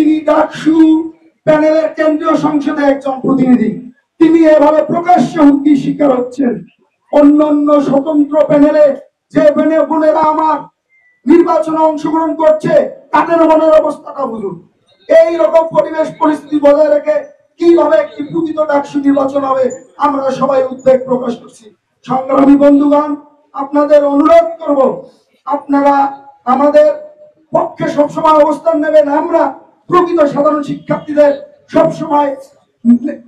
তিনি ডাকসু প্যানেলের কেন্দ্রীয় সংসদে একজন প্রতিনিধি। তিনি এভাবে প্রকাশ্যে হুমকি শিকার হচ্ছেন। অন্যান্য স্বতন্ত্র প্যানেলে যে বোনেরা আমার নির্বাচনে অংশগ্রহণ করছে তাদের মনের অবস্থাটা বুঝুন। এই রকম পরিবেশ পরিস্থিতি বজায় রেখে কিভাবে একটি প্রকৃত ডাকসু নির্বাচন হবে আমরা সবাই উদ্বেগ প্রকাশ করছি। সংগ্রামী বন্ধুগণ, আপনাদের অনুরোধ করব, আপনারা আমাদের পক্ষে সবসময় অবস্থান নেবেন। আমরা প্রকৃত সাধারণ শিক্ষার্থীদের সবসময়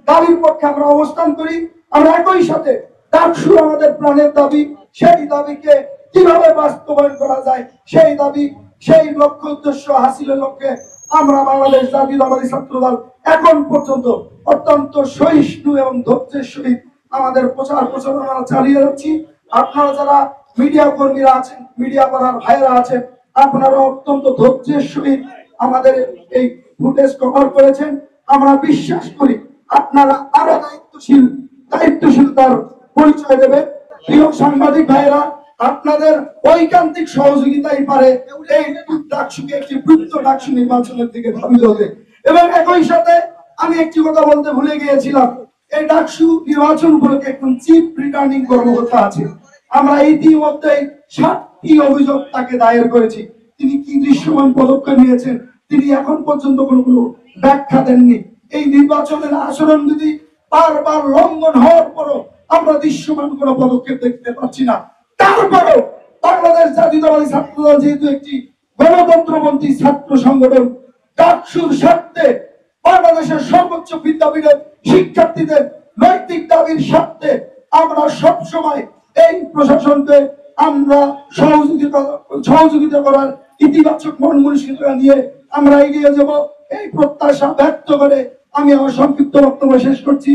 দাবির পক্ষে আমরা অবস্থান করি। আমরা একই সাথে ডাকসু আমাদের প্রাণের দাবি, সেই দাবিকে কিভাবে বাস্তবায়ন করা যায় সেই দাবি, সেই লক্ষ্য উদ্দেশ্য হাসিলের লক্ষ্যে আমরা বাংলাদেশ জাতীয়তাবাদী ছাত্রদল এখন পর্যন্ত অত্যন্ত সহিষ্ণু এবং ধৈর্যের সহিত আমাদের প্রচার প্রচারণা চালিয়ে যাচ্ছি। আপনারা যারা মিডিয়া কর্মীরা আছেন, মিডিয়া করার ভাইয়েরা আছেন, আপনারা অত্যন্ত ধৈর্যের সহিত আমাদের এই ফুটেজ কভার করেছেন। আমরা বিশ্বাস করি আপনারা আরো দায়িত্বশীলতার পরিচয় দেবেন। প্রিয় সাংবাদিক ভাইয়েরা, আপনাদের ঐকান্তিক সহযোগিতাই পারে এই ডাকসুকে একটি প্রকৃত ডাকসু নির্বাচনের দিকে ধাবিত হতে। এবং একই সাথে আমি একটি কথা বলতে ভুলে গিয়েছিলাম, এই ডাকসু নির্বাচন উপলক্ষে একজন চিফ রিটার্নিং কর্মকর্তা আছে। আমরা ইতিমধ্যে 7টি অভিযোগ তাকে দায়ের করেছি। তিনি কি দৃশ্যমান পদক্ষেপ নিয়েছেন তিনি এখন পর্যন্ত কোনো ব্যাখ্যা দেননি। এই নির্বাচনের আচরণবিধি বারবার লঙ্ঘন হওয়ার পরও আমরা দৃশ্যমান কোনো পদক্ষেপ দেখতে পাচ্ছি না। তারপরেও বাংলাদেশ জাতীয়তাবাদী ছাত্রদল যেহেতু একটি গণতন্ত্রপন্থী ছাত্র সংগঠন, ডাকসুর স্বার্থে বাংলাদেশের সর্বোচ্চ বিদ্যাপীঠের শিক্ষার্থীদের নৈতিক দাবির স্বার্থে আমরা সব সময় এই প্রশাসনকে আমরা সহযোগিতা করার ইতিবাচক মন মানসিকতা নিয়ে আমরা এগিয়ে যাব। এই প্রত্যাশা ব্যক্ত করে আমি আমার সংক্ষিপ্ত বক্তব্য শেষ করছি।